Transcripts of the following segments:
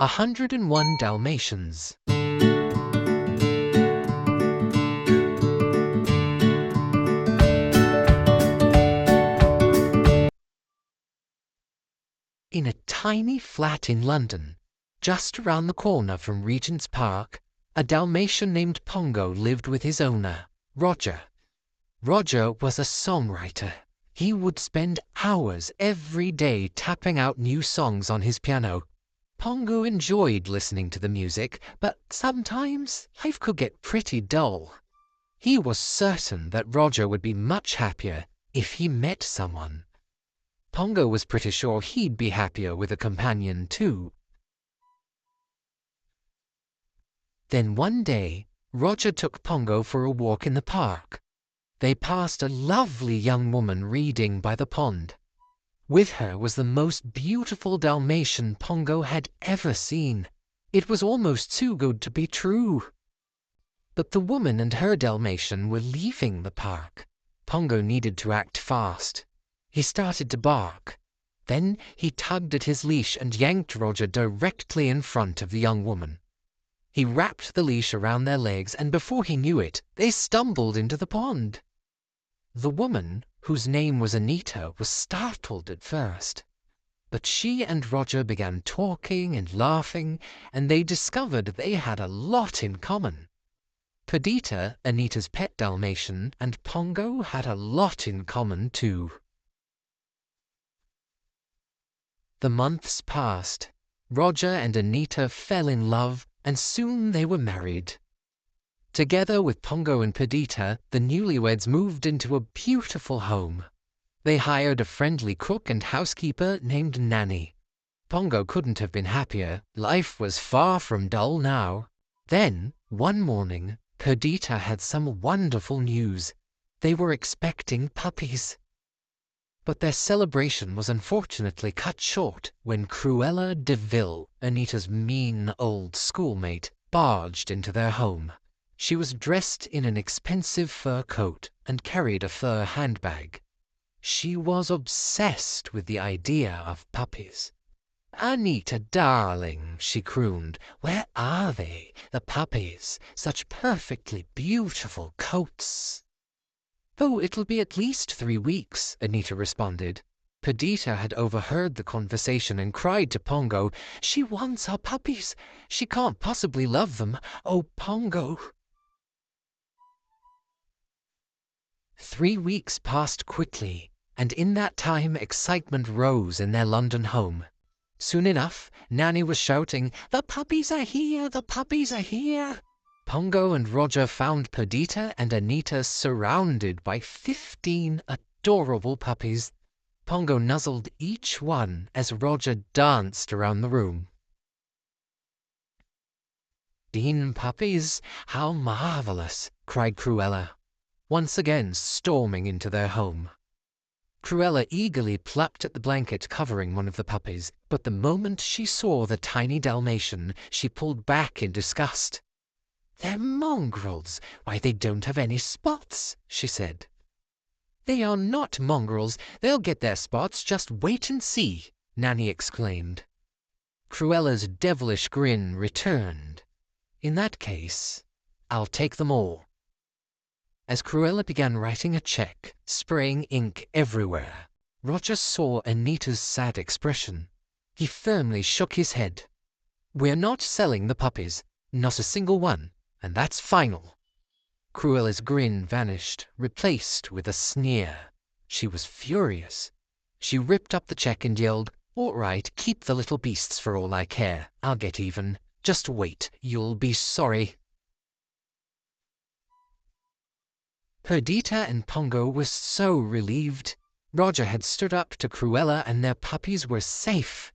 101 Dalmatians. In a tiny flat in London, just around the corner from Regent's Park, a Dalmatian named Pongo lived with his owner, Roger. Roger was a songwriter. He would spend hours every day tapping out new songs on his piano. Pongo enjoyed listening to the music, but sometimes life could get pretty dull. He was certain that Roger would be much happier if he met someone. Pongo was pretty sure he'd be happier with a companion too. Then one day, Roger took Pongo for a walk in the park. They passed a lovely young woman reading by the pond. With her was the most beautiful Dalmatian Pongo had ever seen. It was almost too good to be true. But the woman and her Dalmatian were leaving the park. Pongo needed to act fast. He started to bark. Then he tugged at his leash and yanked Roger directly in front of the young woman. He wrapped the leash around their legs, and before he knew it, they stumbled into the pond. The woman, whose name was Anita, was startled at first. But she and Roger began talking and laughing, and they discovered they had a lot in common. Perdita, Anita's pet Dalmatian, and Pongo had a lot in common too. The months passed. Roger and Anita fell in love, and soon they were married. Together with Pongo and Perdita, the newlyweds moved into a beautiful home. They hired a friendly cook and housekeeper named Nanny. Pongo couldn't have been happier. Life was far from dull now. Then, one morning, Perdita had some wonderful news. They were expecting puppies. But their celebration was unfortunately cut short when Cruella de Vil, Anita's mean old schoolmate, barged into their home. She was dressed in an expensive fur coat and carried a fur handbag. She was obsessed with the idea of puppies. "Anita, darling," she crooned, "where are they, the puppies? Such perfectly beautiful coats." "Oh, it'll be at least 3 weeks," Anita responded. Perdita had overheard the conversation and cried to Pongo, "She wants our puppies. She can't possibly love them. Oh, Pongo." 3 weeks passed quickly, and in that time excitement rose in their London home. Soon enough, Nanny was shouting, "The puppies are here! The puppies are here!" Pongo and Roger found Perdita and Anita surrounded by 15 adorable puppies. Pongo nuzzled each one as Roger danced around the room. "15 puppies? How marvelous!" cried Cruella, once again storming into their home. Cruella eagerly plucked at the blanket covering one of the puppies, but the moment she saw the tiny Dalmatian, she pulled back in disgust. "They're mongrels. Why, they don't have any spots," she said. "They are not mongrels. They'll get their spots. Just wait and see," Nanny exclaimed. Cruella's devilish grin returned. "In that case, I'll take them all." As Cruella began writing a check, spraying ink everywhere, Roger saw Anita's sad expression. He firmly shook his head. "We're not selling the puppies. Not a single one. And that's final." Cruella's grin vanished, replaced with a sneer. She was furious. She ripped up the check and yelled, "All right, keep the little beasts for all I care. I'll get even. Just wait. You'll be sorry." Perdita and Pongo were so relieved. Roger had stood up to Cruella and their puppies were safe.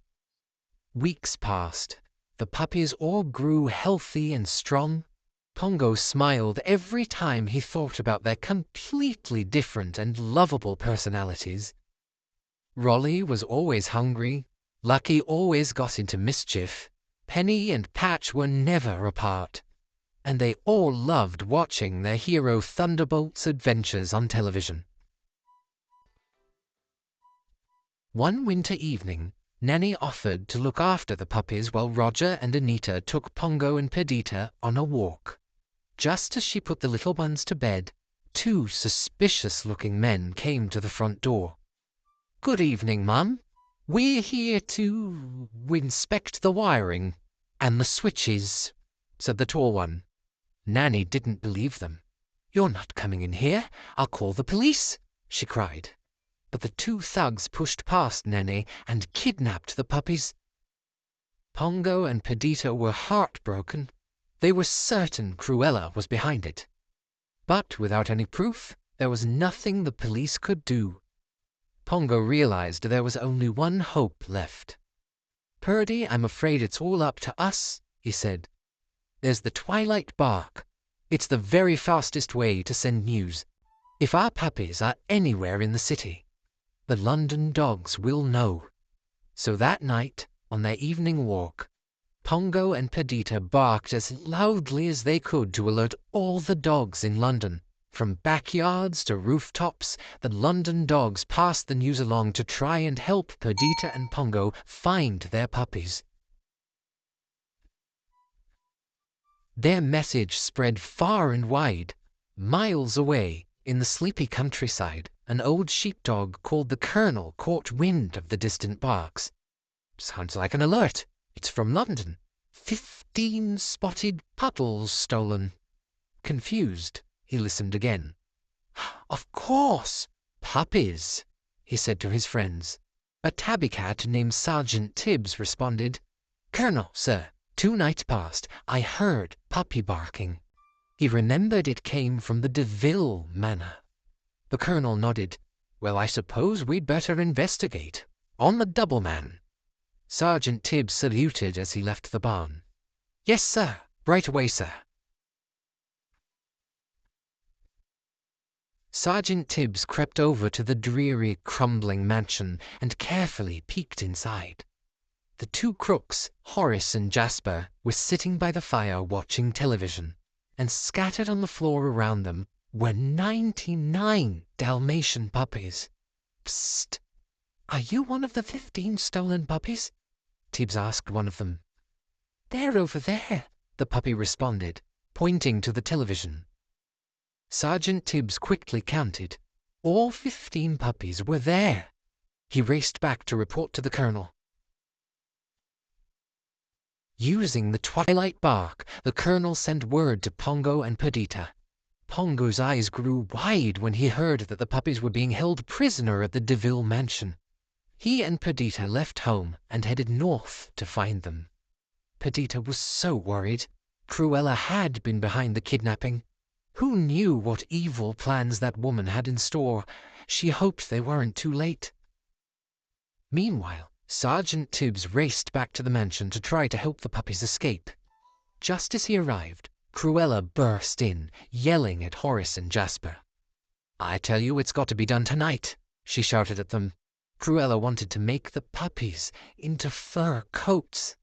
Weeks passed. The puppies all grew healthy and strong. Pongo smiled every time he thought about their completely different and lovable personalities. Rolly was always hungry. Lucky always got into mischief. Penny and Patch were never apart. And they all loved watching their hero Thunderbolt's adventures on television. One winter evening, Nanny offered to look after the puppies while Roger and Anita took Pongo and Perdita on a walk. Just as she put the little ones to bed, two suspicious-looking men came to the front door. "Good evening, Mum. We're here to inspect the wiring and the switches," said the tall one. Nanny didn't believe them. "You're not coming in here. I'll call the police," she cried. But the two thugs pushed past Nanny and kidnapped the puppies. Pongo and Perdita were heartbroken. They were certain Cruella was behind it. But without any proof, there was nothing the police could do. Pongo realized there was only one hope left. "Purdy, I'm afraid it's all up to us," he said. "There's the twilight bark. It's the very fastest way to send news. If our puppies are anywhere in the city, the London dogs will know." So that night, on their evening walk, Pongo and Perdita barked as loudly as they could to alert all the dogs in London. From backyards to rooftops, the London dogs passed the news along to try and help Perdita and Pongo find their puppies. Their message spread far and wide. Miles away, in the sleepy countryside, an old sheepdog called the Colonel caught wind of the distant barks. "Sounds like an alert. It's from London. 15 spotted puddles stolen." Confused, he listened again. "Of course, puppies," he said to his friends. A tabby cat named Sergeant Tibbs responded, "Colonel, sir, 2 nights past, I heard puppy barking." He remembered it came from the DeVille manor. The Colonel nodded. "Well, I suppose we'd better investigate. On the double, man." Sergeant Tibbs saluted as he left the barn. "Yes, sir. Right away, sir." Sergeant Tibbs crept over to the dreary, crumbling mansion and carefully peeked inside. The two crooks, Horace and Jasper, were sitting by the fire watching television, and scattered on the floor around them were 99 Dalmatian puppies. "Psst! Are you one of the 15 stolen puppies?" Tibbs asked one of them. "They're over there," the puppy responded, pointing to the television. Sergeant Tibbs quickly counted. All 15 puppies were there. He raced back to report to the Colonel. Using the twilight bark, the Colonel sent word to Pongo and Perdita. Pongo's eyes grew wide when he heard that the puppies were being held prisoner at the DeVille mansion. He and Perdita left home and headed north to find them. Perdita was so worried. Cruella had been behind the kidnapping. Who knew what evil plans that woman had in store? She hoped they weren't too late. Meanwhile, Sergeant Tibbs raced back to the mansion to try to help the puppies escape. Just as he arrived, Cruella burst in, yelling at Horace and Jasper. "I tell you it's got to be done tonight," she shouted at them. Cruella wanted to make the puppies into fur coats.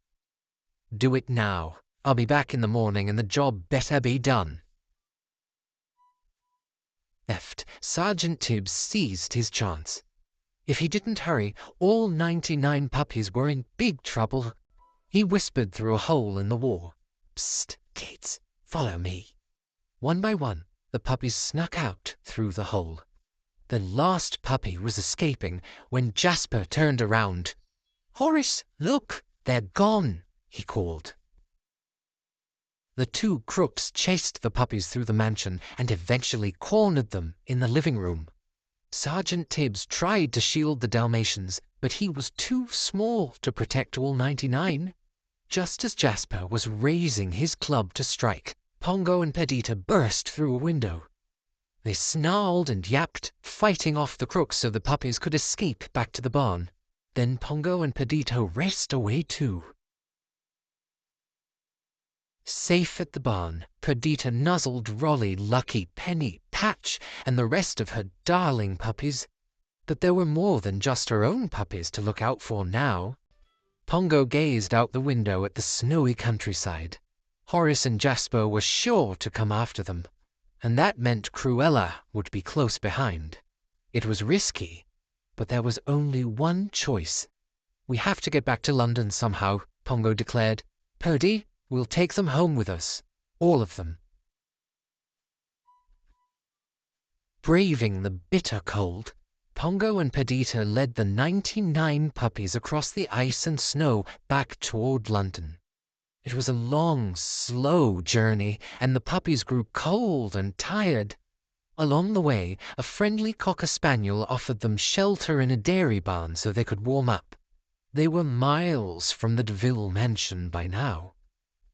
"Do it now. I'll be back in the morning and the job better be done." Sergeant Tibbs seized his chance. If he didn't hurry, all 99 puppies were in big trouble. He whispered through a hole in the wall, "Psst, kids, follow me." One by one, the puppies snuck out through the hole. The last puppy was escaping when Jasper turned around. "Horace, look, they're gone," he called. The two crooks chased the puppies through the mansion and eventually cornered them in the living room. Sergeant Tibbs tried to shield the Dalmatians, but he was too small to protect all 99. Just as Jasper was raising his club to strike, Pongo and Perdita burst through a window. They snarled and yapped, fighting off the crooks so the puppies could escape back to the barn. Then Pongo and Perdita raced away too. Safe at the barn, Perdita nuzzled Rolly, Lucky, Penny, Patch, and the rest of her darling puppies. But there were more than just her own puppies to look out for now. Pongo gazed out the window at the snowy countryside. Horace and Jasper were sure to come after them, and that meant Cruella would be close behind. It was risky, but there was only one choice. We have to get back to London somehow, Pongo declared. Purdy, we'll take them home with us. All of them. Braving the bitter cold, Pongo and Perdita led the 99 puppies across the ice and snow back toward London. It was a long, slow journey, and the puppies grew cold and tired. Along the way, a friendly cocker spaniel offered them shelter in a dairy barn so they could warm up. They were miles from the Deville mansion by now,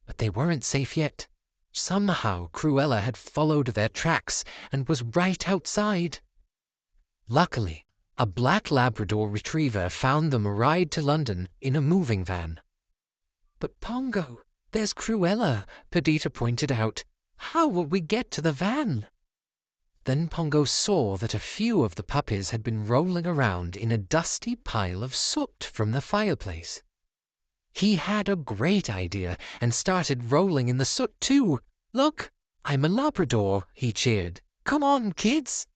but they weren't safe yet. Somehow Cruella had followed their tracks and was right outside. Luckily, a black Labrador retriever found them a ride to London in a moving van. But Pongo, there's Cruella, Perdita pointed out. How will we get to the van? Then Pongo saw that a few of the puppies had been rolling around in a dusty pile of soot from the fireplace. He had a great idea and started rolling in the soot too. Look, I'm a Labrador, he cheered. Come on, kids.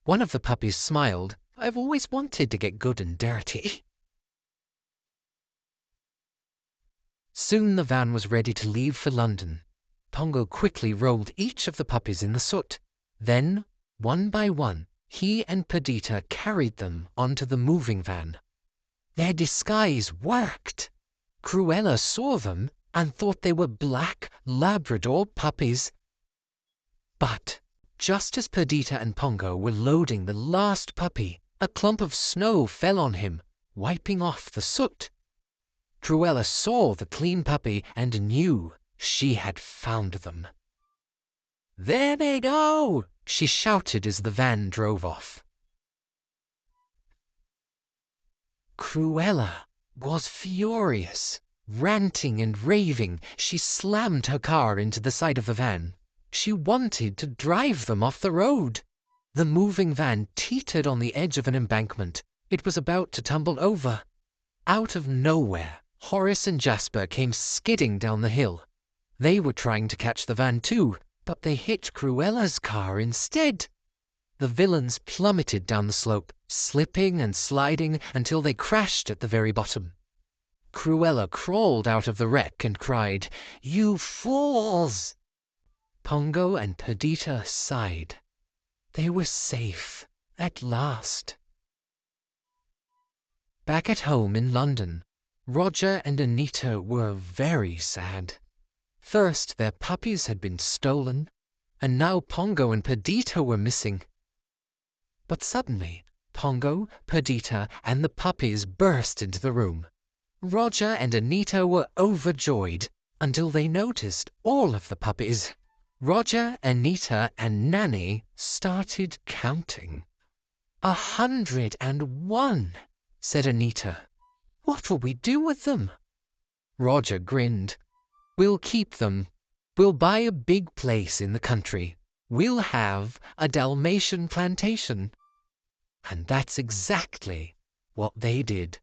One of the puppies smiled. I've always wanted to get good and dirty. Soon the van was ready to leave for London. Pongo quickly rolled each of the puppies in the soot. Then, one by one, he and Perdita carried them onto the moving van. Their disguise worked. Cruella saw them and thought they were black Labrador puppies. But just as Perdita and Pongo were loading the last puppy, a clump of snow fell on him, wiping off the soot. Cruella saw the clean puppy and knew she had found them. There they go! She shouted as the van drove off. Cruella was furious. Ranting and raving, she slammed her car into the side of the van. She wanted to drive them off the road. The moving van teetered on the edge of an embankment. It was about to tumble over. Out of nowhere, Horace and Jasper came skidding down the hill. They were trying to catch the van too, but they hit Cruella's car instead. The villains plummeted down the slope, slipping and sliding until they crashed at the very bottom. Cruella crawled out of the wreck and cried, "You fools!" Pongo and Perdita sighed. They were safe at last. Back at home in London, Roger and Anita were very sad. First, their puppies had been stolen, and now Pongo and Perdita were missing. But suddenly, Pongo, Perdita, and the puppies burst into the room. Roger and Anita were overjoyed until they noticed all of the puppies. Roger, Anita, and Nanny started counting. 101, said Anita. What will we do with them? Roger grinned. We'll keep them. We'll buy a big place in the country. We'll have a Dalmatian plantation. And that's exactly what they did.